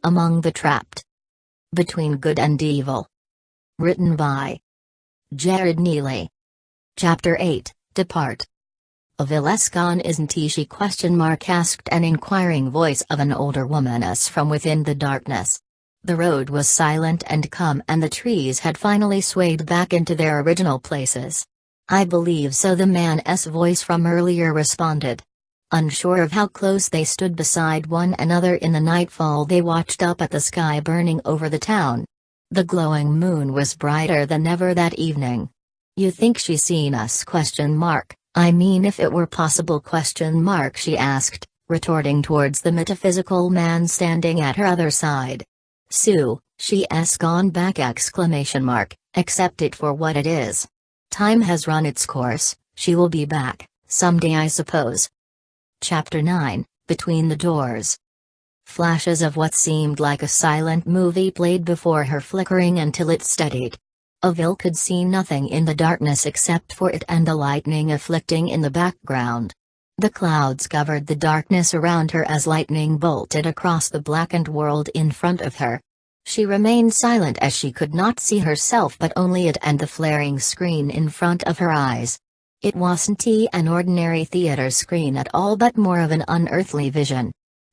Among the Trapped. Between Good and Evil. Written by Jared Neely. Chapter 8, Depart. Avil gone isn't she? Asked an inquiring voice of an older woman as from within the darkness. The road was silent and calm, and the trees had finally swayed back into their original places. I believe so, the man's voice from earlier responded. Unsure of how close they stood beside one another in the nightfall, they watched up at the sky burning over the town. The glowing moon was brighter than ever that evening. "You think she's seen us? I mean, if it were possible? She asked, retorting towards the metaphysical man standing at her other side. "Sue, she's gone back! Accept it for what it is. Time has run its course, she will be back, someday, I suppose." Chapter 9, Between the Doors. Flashes of what seemed like a silent movie played before her, flickering until it steadied. Avil could see nothing in the darkness except for it and the lightning afflicting in the background. The clouds covered the darkness around her as lightning bolted across the blackened world in front of her. She remained silent as she could not see herself but only it and the flaring screen in front of her eyes. It wasn't an ordinary theater screen at all, but more of an unearthly vision.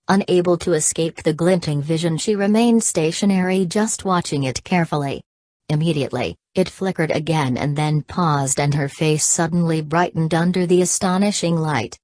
Unable to escape the glinting vision, she remained stationary, just watching it carefully. Immediately, it flickered again and then paused, and her face suddenly brightened under the astonishing light.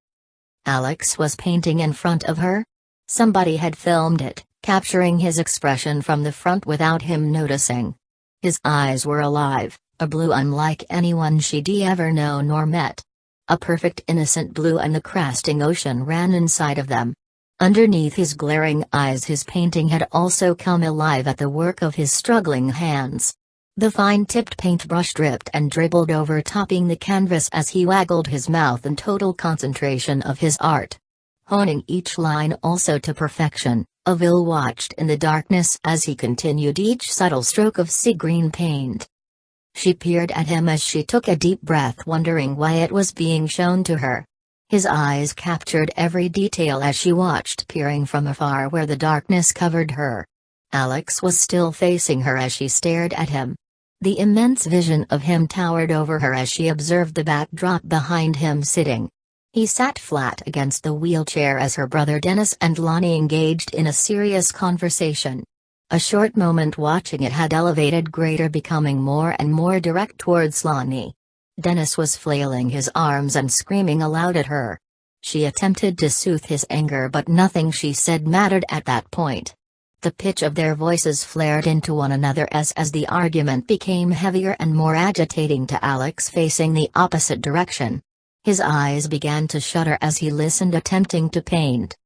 Alex was painting in front of her? Somebody had filmed it, capturing his expression from the front without him noticing. His eyes were alive, a blue unlike anyone she'd ever known or met. A perfect innocent blue, and the cresting ocean ran inside of them. Underneath his glaring eyes, his painting had also come alive at the work of his struggling hands. The fine-tipped paintbrush dripped and dribbled over, topping the canvas as he waggled his mouth in total concentration of his art. Honing each line also to perfection, Avil watched in the darkness as he continued each subtle stroke of sea green paint. She peered at him as she took a deep breath, wondering why it was being shown to her. His eyes captured every detail as she watched, peering from afar where the darkness covered her. Alex was still facing her as she stared at him. The immense vision of him towered over her as she observed the backdrop behind him sitting. He sat flat against the wheelchair as her brother Dennis and Lonnie engaged in a serious conversation. A short moment watching it had elevated greater, becoming more and more direct towards Lonnie. Dennis was flailing his arms and screaming aloud at her. She attempted to soothe his anger, but nothing she said mattered at that point. The pitch of their voices flared into one another as the argument became heavier and more agitating to Alex, facing the opposite direction. His eyes began to shudder as he listened, attempting to paint.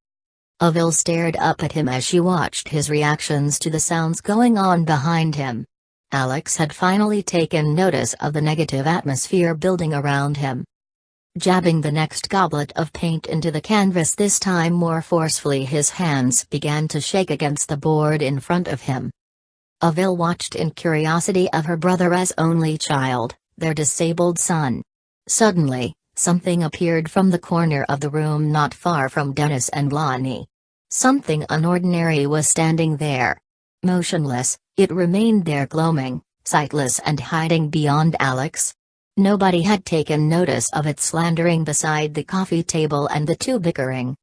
Avil stared up at him as she watched his reactions to the sounds going on behind him. Alex had finally taken notice of the negative atmosphere building around him. Jabbing the next goblet of paint into the canvas, this time more forcefully, his hands began to shake against the board in front of him. Avil watched in curiosity of her brother as only child, their disabled son. Suddenly, something appeared from the corner of the room not far from Dennis and Lonnie. Something unordinary was standing there. Motionless, it remained there, glowing, sightless and hiding beyond Alex. Nobody had taken notice of it, slandering beside the coffee table and the two bickering.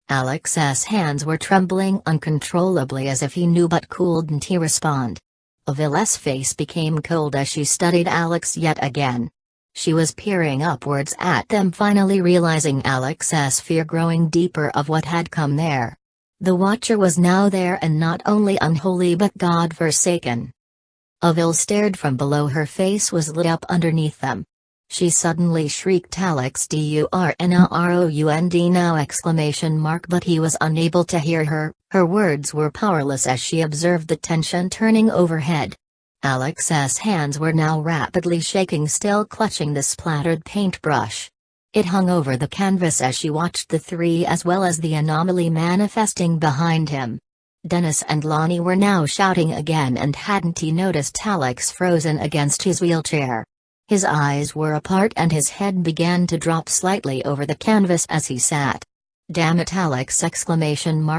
Alex's hands were trembling uncontrollably as if he knew, but couldn't he respond. Avil's face became cold as she studied Alex yet again. She was peering upwards at them, finally realizing Alex's fear growing deeper of what had come there. The Watcher was now there, and not only unholy but God-forsaken. Avil stared from below, her face was lit up underneath them. She suddenly shrieked, "Alex, Durnourund now!" But he was unable to hear her. Her words were powerless as she observed the tension turning overhead. Alex's hands were now rapidly shaking, still clutching the splattered paintbrush. It hung over the canvas as she watched the three, as well as the anomaly manifesting behind him. Dennis and Lonnie were now shouting again, and hadn't he noticed Alex frozen against his wheelchair? His eyes were apart and his head began to drop slightly over the canvas as he sat. Damn it, Alex!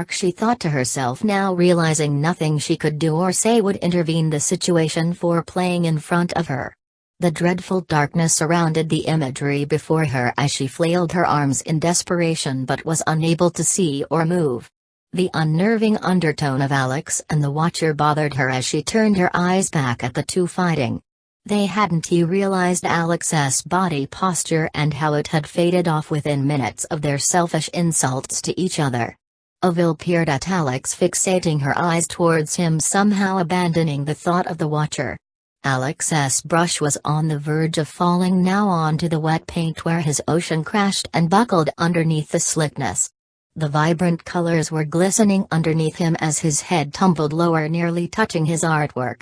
She thought to herself, now realizing nothing she could do or say would intervene the situation for playing in front of her. The dreadful darkness surrounded the imagery before her as she flailed her arms in desperation but was unable to see or move. The unnerving undertone of Alex and the Watcher bothered her as she turned her eyes back at the two fighting. They hadn't realized Alex's body posture and how it had faded off within minutes of their selfish insults to each other. Avil peered at Alex, fixating her eyes towards him, somehow abandoning the thought of the Watcher. Alex's brush was on the verge of falling now onto the wet paint where his ocean crashed and buckled underneath the slickness. The vibrant colors were glistening underneath him as his head tumbled lower, nearly touching his artwork.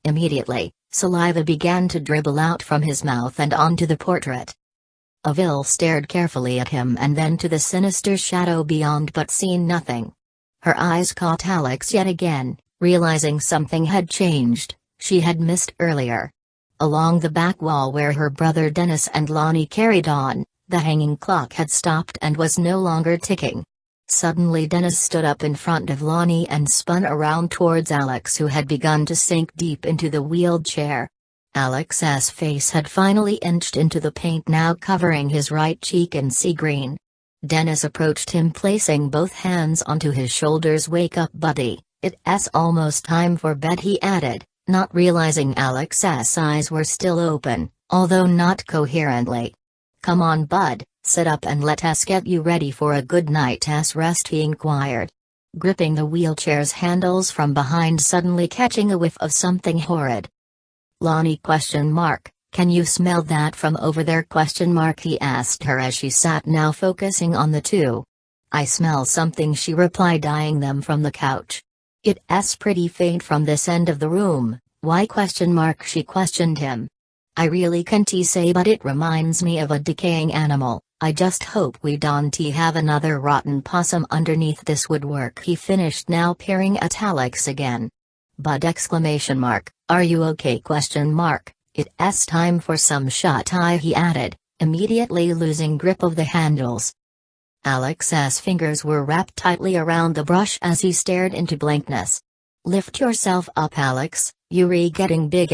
Immediately, saliva began to dribble out from his mouth and onto the portrait. Avil stared carefully at him and then to the sinister shadow beyond, but seen nothing. Her eyes caught Alex yet again, realizing something had changed. She had missed earlier. Along the back wall where her brother Dennis and Lonnie carried on, the hanging clock had stopped and was no longer ticking. Suddenly Dennis stood up in front of Lonnie and spun around towards Alex, who had begun to sink deep into the wheeled chair. Alex's face had finally inched into the paint, now covering his right cheek in sea green. Dennis approached him, placing both hands onto his shoulders. "Wake up, buddy, it's almost time for bed," he added, not realizing Alex's eyes were still open, although not coherently. "Come on, bud, sit up and let us get you ready for a good night's rest," he inquired. Gripping the wheelchair's handles from behind, suddenly catching a whiff of something horrid. "Lonnie, can you smell that from over there?" he asked her as she sat, now focusing on the two. "I smell something," she replied, eyeing them from the couch. "It's pretty faint from this end of the room." "Why?" she questioned him. "I really can't say, but it reminds me of a decaying animal. I just hope we don't have another rotten possum underneath this woodwork," he finished, now peering at Alex again. "Bud!" "Are you okay?" "It's time for some shut-eye," he added, immediately losing grip of the handles. Alex's fingers were wrapped tightly around the brush as he stared into blankness. "Lift yourself up, Alex, you're getting big!"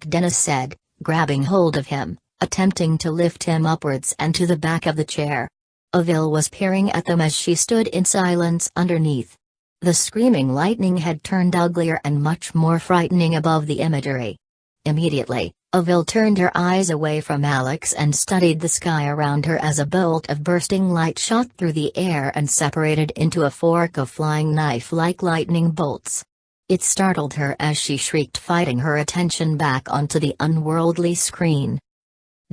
Dennis said, grabbing hold of him, attempting to lift him upwards and to the back of the chair. Avil was peering at them as she stood in silence underneath. The screaming lightning had turned uglier and much more frightening above the imagery. Immediately, Avil turned her eyes away from Alex and studied the sky around her as a bolt of bursting light shot through the air and separated into a fork of flying knife-like lightning bolts. It startled her as she shrieked, fighting her attention back onto the unworldly screen.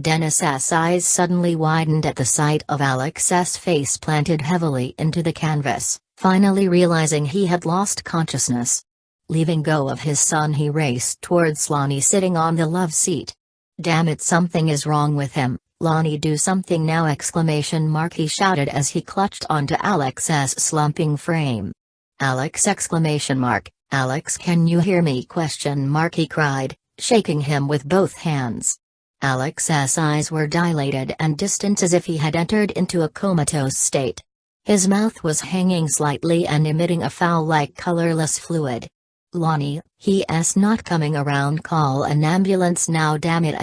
Dennis's eyes suddenly widened at the sight of Alex's face planted heavily into the canvas, finally realizing he had lost consciousness. Leaving go of his son, he raced towards Lonnie sitting on the love seat. "Damn it, something is wrong with him, Lonnie, do something now!" he shouted as he clutched onto Alex's slumping frame. "Alex!" "Alex, can you hear me?" he cried, shaking him with both hands. Alex's eyes were dilated and distant as if he had entered into a comatose state. His mouth was hanging slightly and emitting a foul-like colorless fluid. "Lonnie, he's not coming around, call an ambulance now, damn it!"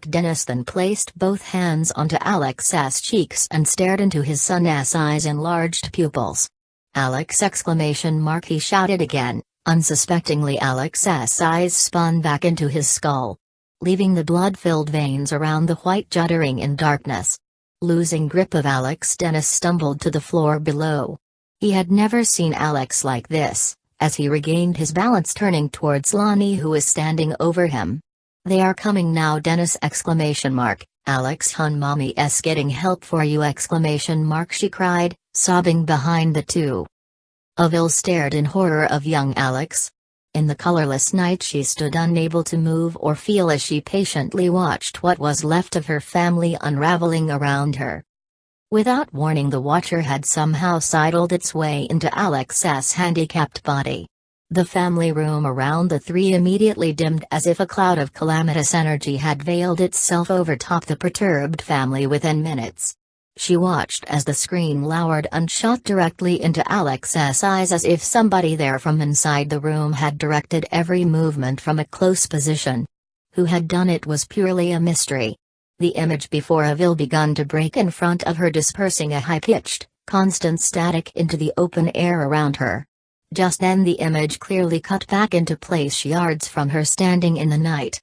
Dennis then placed both hands onto Alex's cheeks and stared into his son's eyes' enlarged pupils. "Alex!" he shouted again. Unsuspectingly, Alex's eyes spun back into his skull, leaving the blood-filled veins around the white juddering in darkness. Losing grip of Alex, Dennis stumbled to the floor below. He had never seen Alex like this. As he regained his balance, turning towards Lonnie, who was standing over him. "They are coming now, Dennis!" "Alex, hun, mommy's getting help for you!" she cried, sobbing behind the two. Avil stared in horror of young Alex. In the colorless night she stood unable to move or feel as she patiently watched what was left of her family unraveling around her. Without warning, the Watcher had somehow sidled its way into Alex's handicapped body. The family room around the three immediately dimmed as if a cloud of calamitous energy had veiled itself over top the perturbed family within minutes. She watched as the screen lowered and shot directly into Alex's eyes, as if somebody there from inside the room had directed every movement from a close position. Who had done it was purely a mystery. The image before Avil began to break in front of her, dispersing a high-pitched, constant static into the open air around her. Just then the image clearly cut back into place yards from her, standing in the night.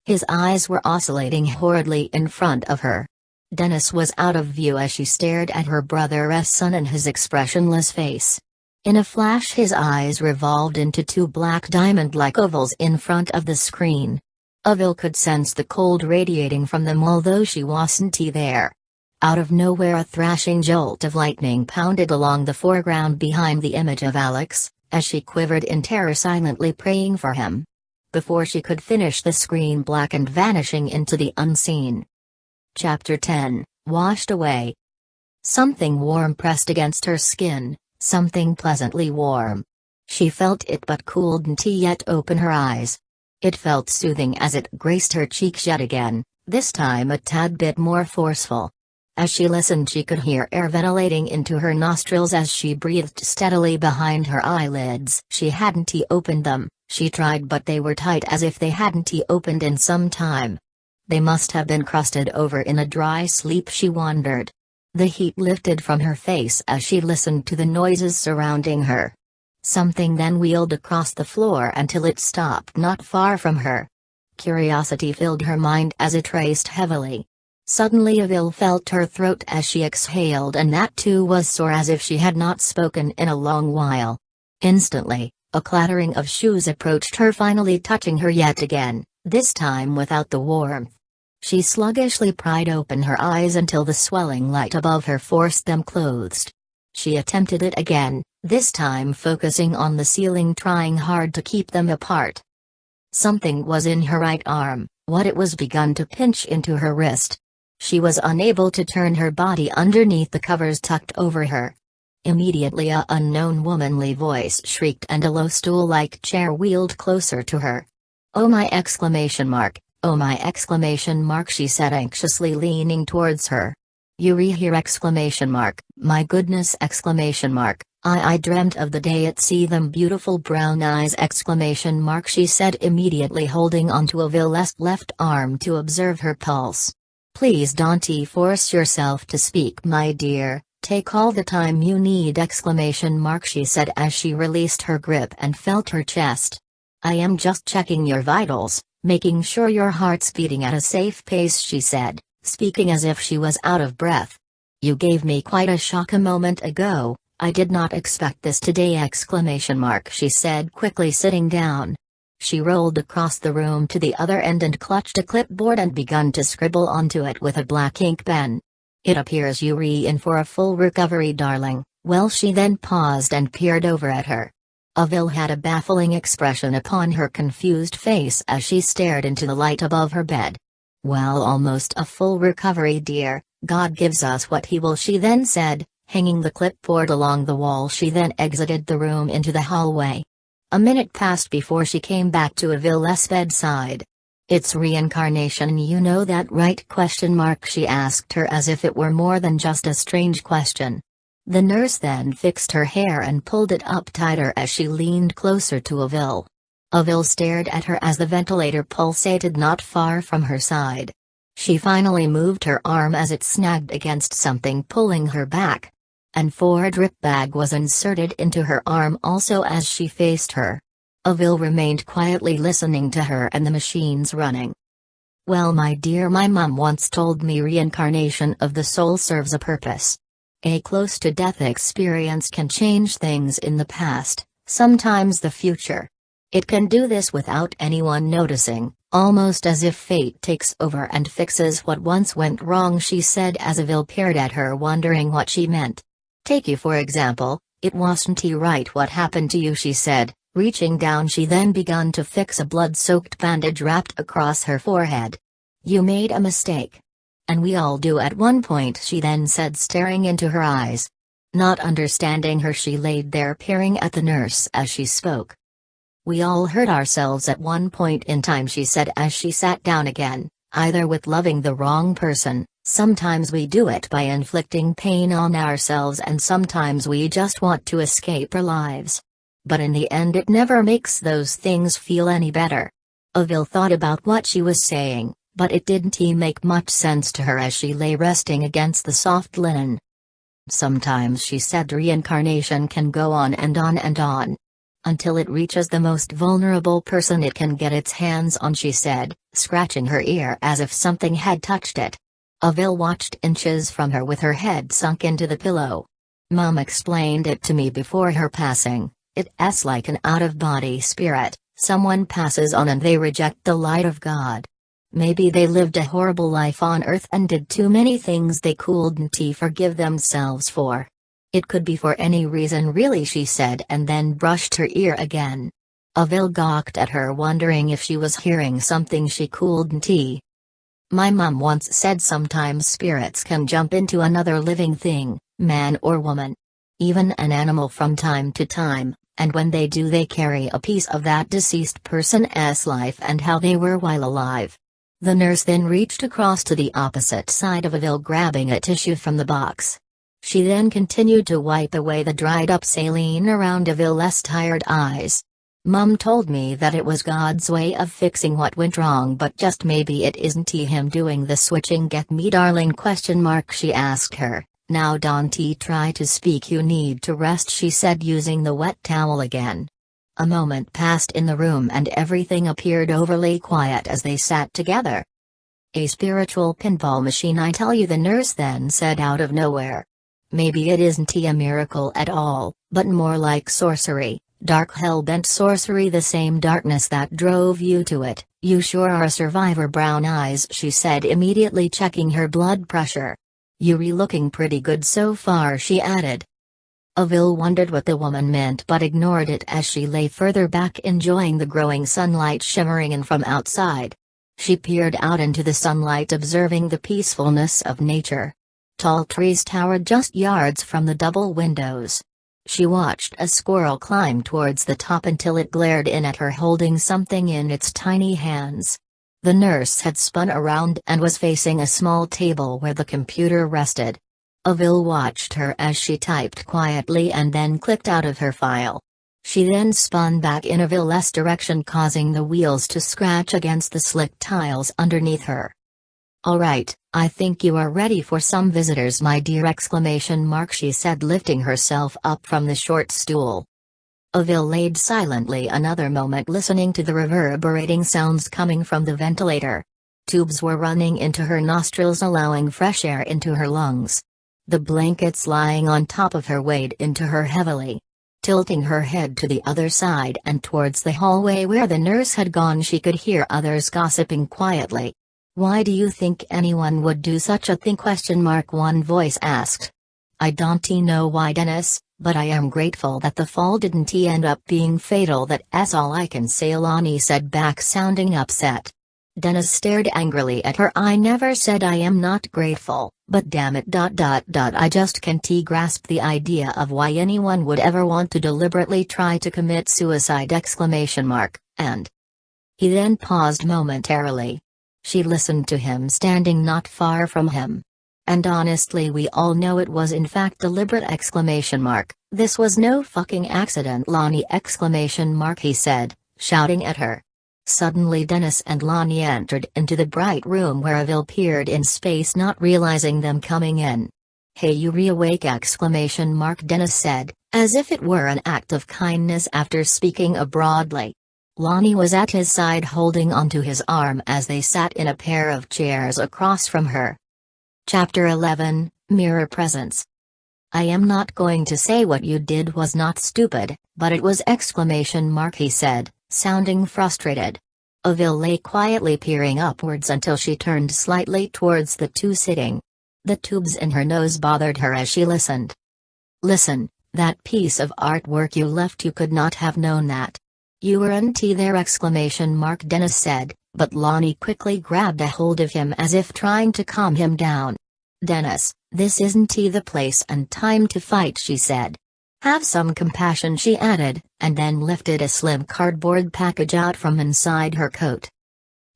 His eyes were oscillating horridly in front of her. Dennis was out of view as she stared at her brother's son and his expressionless face. In a flash his eyes revolved into two black diamond-like ovals in front of the screen. Avil could sense the cold radiating from them, although she wasn't there. Out of nowhere a thrashing jolt of lightning pounded along the foreground behind the image of Alex, as she quivered in terror, silently praying for him. Before she could finish, the screen blackened, vanishing into the unseen. Chapter 10, Washed Away. Something warm pressed against her skin, something pleasantly warm. She felt it but couldn't yet open her eyes. It felt soothing as it graced her cheeks yet again, this time a tad bit more forceful. As she listened she could hear air ventilating into her nostrils as she breathed steadily behind her eyelids. She hadn't opened them, she tried, but they were tight, as if they hadn't opened in some time. They must have been crusted over in a dry sleep, she wondered. The heat lifted from her face as she listened to the noises surrounding her. Something then wheeled across the floor until it stopped not far from her. Curiosity filled her mind as it raced heavily. Suddenly Avil felt her throat as she exhaled, and that too was sore, as if she had not spoken in a long while. Instantly, a clattering of shoes approached her, finally touching her yet again, this time without the warmth. She sluggishly pried open her eyes until the swelling light above her forced them closed. She attempted it again, this time focusing on the ceiling, trying hard to keep them apart. Something was in her right arm, what it was begun to pinch into her wrist. She was unable to turn her body underneath the covers tucked over her. Immediately a unknown womanly voice shrieked and a low stool-like chair wheeled closer to her. "Oh my!" "Oh my!" she said anxiously, leaning towards her. "Yuri here!" "My goodness!" I dreamt of the day at see them beautiful brown eyes!" she said, immediately holding onto Avil's left arm to observe her pulse. "Please don't force yourself to speak, my dear, take all the time you need!" she said as she released her grip and felt her chest. "I am just checking your vitals, making sure your heart's beating at a safe pace," she said, speaking as if she was out of breath. "You gave me quite a shock a moment ago, I did not expect this today!" she said, quickly sitting down. She rolled across the room to the other end and clutched a clipboard and begun to scribble onto it with a black ink pen. "It appears you're in for a full recovery, darling." "Well," she then paused and peered over at her. Avil had a baffling expression upon her confused face as she stared into the light above her bed. "Well, almost a full recovery, dear, God gives us what He will," she then said, hanging the clipboard along the wall. She then exited the room into the hallway. A minute passed before she came back to Avil's bedside. "It's reincarnation, you know that, right?" she asked her, as if it were more than just a strange question. The nurse then fixed her hair and pulled it up tighter as she leaned closer to Avil. Avil stared at her as the ventilator pulsated not far from her side. She finally moved her arm as it snagged against something, pulling her back. And a drip bag was inserted into her arm also as she faced her. Avil remained quietly listening to her and the machines running. "Well, my dear, my mom once told me reincarnation of the soul serves a purpose. A close-to-death experience can change things in the past, sometimes the future. It can do this without anyone noticing, almost as if fate takes over and fixes what once went wrong," she said as Avil peered at her, wondering what she meant. "Take you for example, it wasn't right what happened to you," she said, reaching down. She then began to fix a blood-soaked bandage wrapped across her forehead. "You made a mistake. And we all do at one point," she then said, staring into her eyes. Not understanding her, she laid there peering at the nurse as she spoke. "We all hurt ourselves at one point in time," she said as she sat down again, either with loving the wrong person, Sometimes we do it by inflicting pain on ourselves, and sometimes we just want to escape our lives. But in the end it never makes those things feel any better. Avil thought about what she was saying, but it didn't make much sense to her as she lay resting against the soft linen. Sometimes, she said, reincarnation can go on and on and on, until it reaches the most vulnerable person it can get its hands on, she said, scratching her ear as if something had touched it. Avil watched inches from her with her head sunk into the pillow. Mom explained it to me before her passing. It's like an out-of-body spirit. Someone passes on and they reject the light of God. Maybe they lived a horrible life on Earth and did too many things they couldn't forgive themselves for. It could be for any reason really, she said, and then brushed her ear again. Avil gawked at her, wondering if she was hearing something she couldn't. My mom once said sometimes spirits can jump into another living thing, man or woman. Even an animal from time to time, and when they do they carry a piece of that deceased person's life and how they were while alive. The nurse then reached across to the opposite side of Avil, grabbing a tissue from the box. She then continued to wipe away the dried-up saline around Avil's tired eyes. Mum told me that it was God's way of fixing what went wrong, but just maybe it isn't him doing the switching. Get me, darling, ? She asked her. Now don't try to speak, you need to rest, she said, using the wet towel again. A moment passed in the room and everything appeared overly quiet as they sat together. A spiritual pinball machine, I tell you, the nurse then said out of nowhere. Maybe it isn't a miracle at all, but more like sorcery, dark hell-bent sorcery, the same darkness that drove you to it. You sure are a survivor, brown eyes, she said, immediately checking her blood pressure. You're looking pretty good so far, she added. Avil wondered what the woman meant but ignored it as she lay further back, enjoying the growing sunlight shimmering in from outside. She peered out into the sunlight, observing the peacefulness of nature. Tall trees towered just yards from the double windows. She watched a squirrel climb towards the top until it glared in at her, holding something in its tiny hands. The nurse had spun around and was facing a small table where the computer rested. Avil watched her as she typed quietly and then clicked out of her file. She then spun back in Avil's direction, causing the wheels to scratch against the slick tiles underneath her. Alright, I think you are ready for some visitors, my dear! She said, lifting herself up from the short stool. Avil laid silently another moment, listening to the reverberating sounds coming from the ventilator. Tubes were running into her nostrils, allowing fresh air into her lungs. The blankets lying on top of her weighed into her heavily. Tilting her head to the other side and towards the hallway where the nurse had gone, she could hear others gossiping quietly. Why do you think anyone would do such a thing? One voice asked. I don't know why, Dennis, but I am grateful that the fall didn't end up being fatal. That's all I can say, Lonnie said back, sounding upset. Dennis stared angrily at her. I never said I am not grateful, but damn it. I just can't grasp the idea of why anyone would ever want to deliberately try to commit suicide! And he then paused momentarily. She listened to him standing not far from him. And honestly, we all know it was in fact deliberate! This was no fucking accident, Lonnie! He said, shouting at her. Suddenly Dennis and Lonnie entered into the bright room where Avil peered in space, not realizing them coming in. Hey, you reawake! Dennis said, as if it were an act of kindness after speaking broadly. Lonnie was at his side, holding onto his arm as they sat in a pair of chairs across from her. Chapter 11, Mirror Presence. I am not going to say what you did was not stupid, but it was! He said, sounding frustrated. Avil lay quietly peering upwards until she turned slightly towards the two sitting. The tubes in her nose bothered her as she listened. Listen, that piece of artwork you left, you could not have known that. You weren't there! Dennis said, but Lonnie quickly grabbed a hold of him as if trying to calm him down. Dennis, this isn't the place and time to fight, she said. Have some compassion, she added, and then lifted a slim cardboard package out from inside her coat.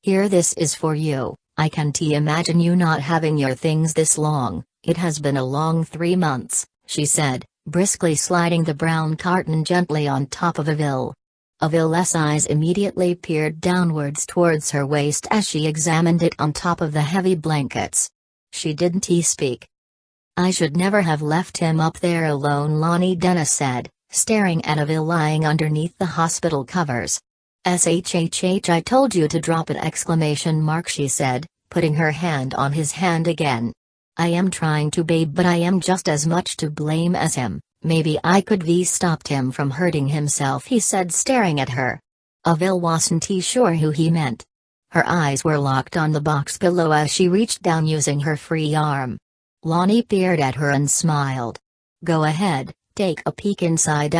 Here, this is for you. I can't imagine you not having your things this long. It has been a long 3 months, she said, briskly sliding the brown carton gently on top of Avil. Avil's eyes immediately peered downwards towards her waist as she examined it on top of the heavy blankets. She didn't speak. I should never have left him up there alone, Lonnie Dennis said, staring at Avil lying underneath the hospital covers. "Shhh, I told you to drop it!" she said, putting her hand on his hand again. "I am trying to, babe, but I am just as much to blame as him. Maybe I could have stopped him from hurting himself," he said, staring at her. Avil wasn't sure who he meant. Her eyes were locked on the box below as she reached down using her free arm. Lonnie peered at her and smiled. "Go ahead, take a peek inside!"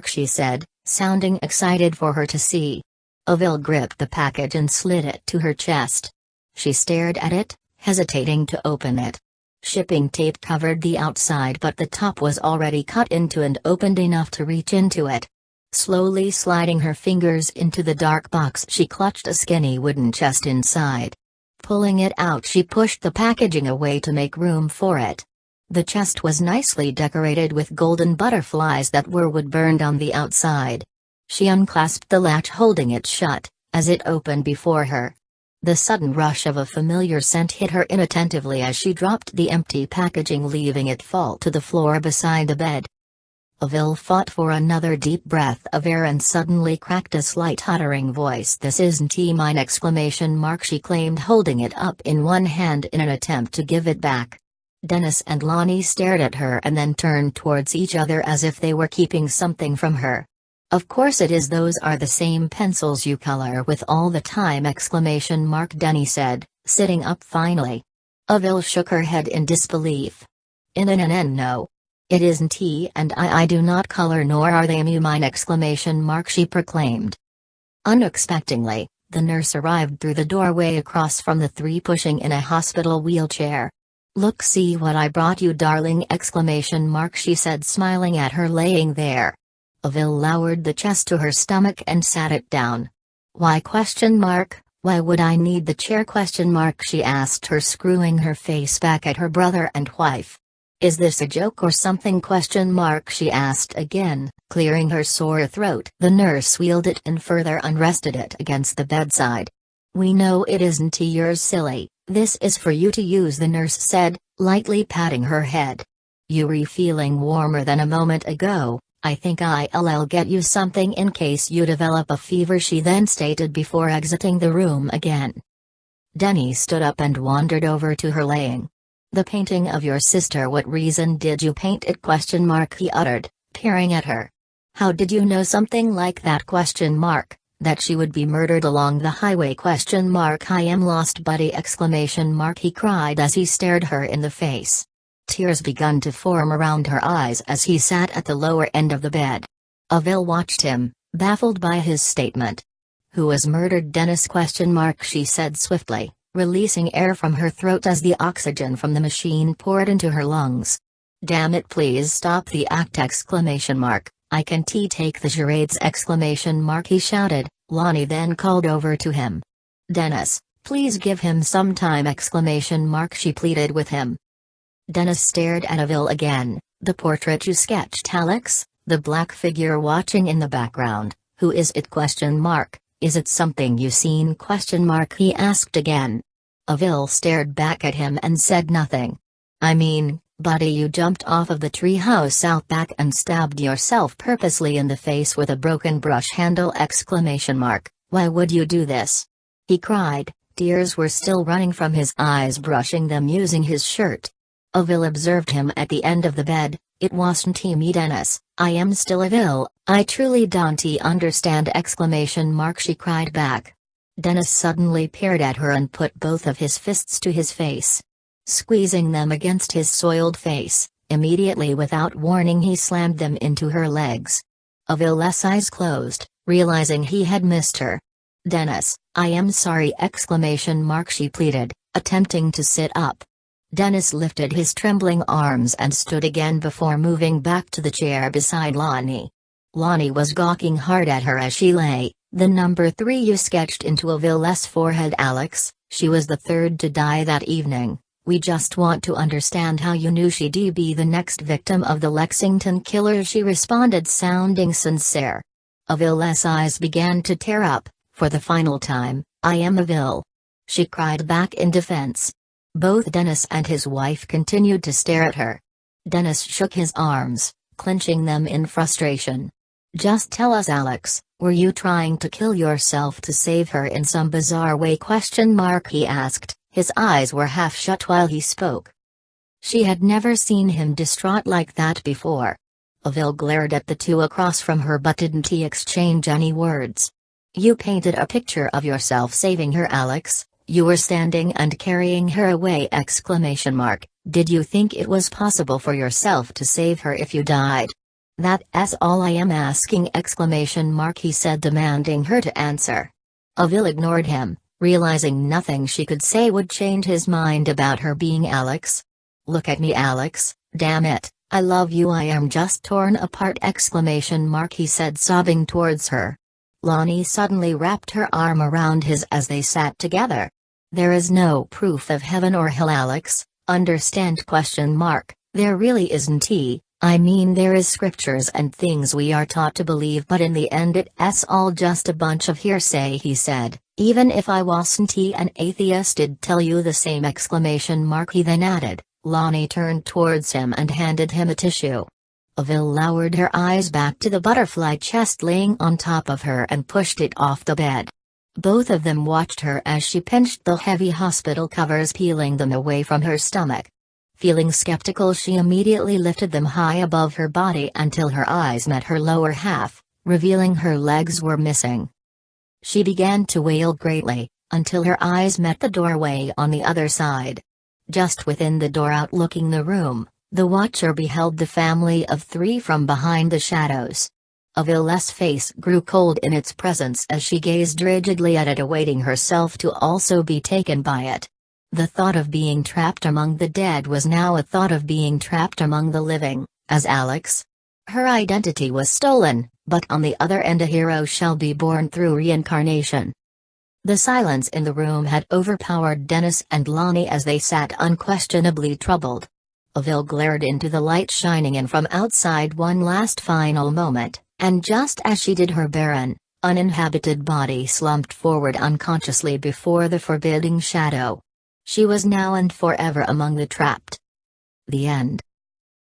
she said, sounding excited for her to see. Avil gripped the package and slid it to her chest. She stared at it, hesitating to open it. Shipping tape covered the outside, but the top was already cut into and opened enough to reach into it. Slowly sliding her fingers into the dark box, she clutched a skinny wooden chest inside. Pulling it out, she pushed the packaging away to make room for it. The chest was nicely decorated with golden butterflies that were wood-burned on the outside. She unclasped the latch, holding it shut, as it opened before her. The sudden rush of a familiar scent hit her inattentively as she dropped the empty packaging, leaving it fall to the floor beside the bed. Avil fought for another deep breath of air and suddenly cracked a slight huttering voice. "This isn't mine!" she claimed, holding it up in one hand in an attempt to give it back. Dennis and Lonnie stared at her and then turned towards each other as if they were keeping something from her. "Of course it is, those are the same pencils you color with all the time!" Denny said, sitting up finally. Avil shook her head in disbelief. No. It isn't he, and I do not color, nor are they mine! She proclaimed. Unexpectedly, the nurse arrived through the doorway across from the three, pushing in a hospital wheelchair. "Look, see what I brought you, darling!" she said, smiling at her laying there. Avil lowered the chest to her stomach and sat it down. "Why? Why would I need the chair?" she asked her, screwing her face back at her brother and wife. "Is this a joke or something?" she asked again, clearing her sore throat. The nurse wheeled it and further unrested it against the bedside. "We know it isn't yours, silly. This is for you to use," the nurse said, lightly patting her head. "You're feeling warmer than a moment ago. I think I'll get you something in case you develop a fever," she then stated before exiting the room again. Denny stood up and wandered over to her, laying. "The painting of your sister, what reason did you paint it?" he uttered, peering at her. "How did you know something like that? That she would be murdered along the highway? I am lost, buddy!" he cried as he stared her in the face. Tears began to form around her eyes as he sat at the lower end of the bed. Avil watched him, baffled by his statement. "Who was murdered, Dennis?" she said swiftly, releasing air from her throat as the oxygen from the machine poured into her lungs. "Damn it, please stop the act!" "I can't take the charades!" he shouted. Lonnie then called over to him. "Dennis, please give him some time!" she pleaded with him. Dennis stared at Avil again. "The portrait you sketched, Alex? The black figure watching in the background, who is it? Is it something you seen? He asked again. Avil stared back at him and said nothing. "I mean, buddy, you jumped off of the treehouse out back and stabbed yourself purposely in the face with a broken brush handle!" "Why would you do this?" he cried. Tears were still running from his eyes, brushing them using his shirt. Avil observed him at the end of the bed. "It wasn't me, Dennis. I am still Avil. I truly don't understand!" she cried back. Dennis suddenly peered at her and put both of his fists to his face. Squeezing them against his soiled face, immediately without warning he slammed them into her legs. Avil's eyes closed, realizing he had missed her. "Dennis, I am sorry!" she pleaded, attempting to sit up. Dennis lifted his trembling arms and stood again before moving back to the chair beside Lonnie. Lonnie was gawking hard at her as she lay. "The number 3 you sketched into Avil's forehead, Alex," She was the third to die that evening. We just want to understand how you knew she'd be the next victim of the Lexington killer, she responded, sounding sincere. Avil's eyes began to tear up. For the final time, I am Avil, she cried back in defense. Both Dennis and his wife continued to stare at her. Dennis shook his arms, clenching them in frustration. Just tell us, Alex, were you trying to kill yourself to save her in some bizarre way? He asked, his eyes were half shut while he spoke. She had never seen him distraught like that before. Avil glared at the two across from her, but didn't he exchange any words. You painted a picture of yourself saving her, Alex. You were standing and carrying her away! Did you think it was possible for yourself to save her if you died? That's all I am asking! He said, demanding her to answer. Avil ignored him, realizing nothing she could say would change his mind about her being Alex. Look at me, Alex, damn it, I love you, I am just torn apart! He said, sobbing towards her. Lonnie suddenly wrapped her arm around his as they sat together. There is no proof of heaven or hell, Alex, understand? There really isn't. I mean, there is scriptures and things we are taught to believe, but in the end it's all just a bunch of hearsay, he said. Even if I wasn't an atheist, I'd tell you the same! He then added. Lonnie turned towards him and handed him a tissue. Avil lowered her eyes back to the butterfly chest laying on top of her and pushed it off the bed. Both of them watched her as she pinched the heavy hospital covers, peeling them away from her stomach. Feeling skeptical, she immediately lifted them high above her body until her eyes met her lower half, revealing her legs were missing. She began to wail greatly, until her eyes met the doorway on the other side. Just within the door outlooking the room, the Watcher beheld the family of three from behind the shadows. Avil's face grew cold in its presence as she gazed rigidly at it, awaiting herself to also be taken by it. The thought of being trapped among the dead was now a thought of being trapped among the living, as Alex. Her identity was stolen, but on the other end a hero shall be born through reincarnation. The silence in the room had overpowered Dennis and Lonnie as they sat unquestionably troubled. Avil glared into the light shining in from outside one last final moment, and just as she did, her barren, uninhabited body slumped forward unconsciously before the forbidding shadow. She was now and forever among the trapped. The end.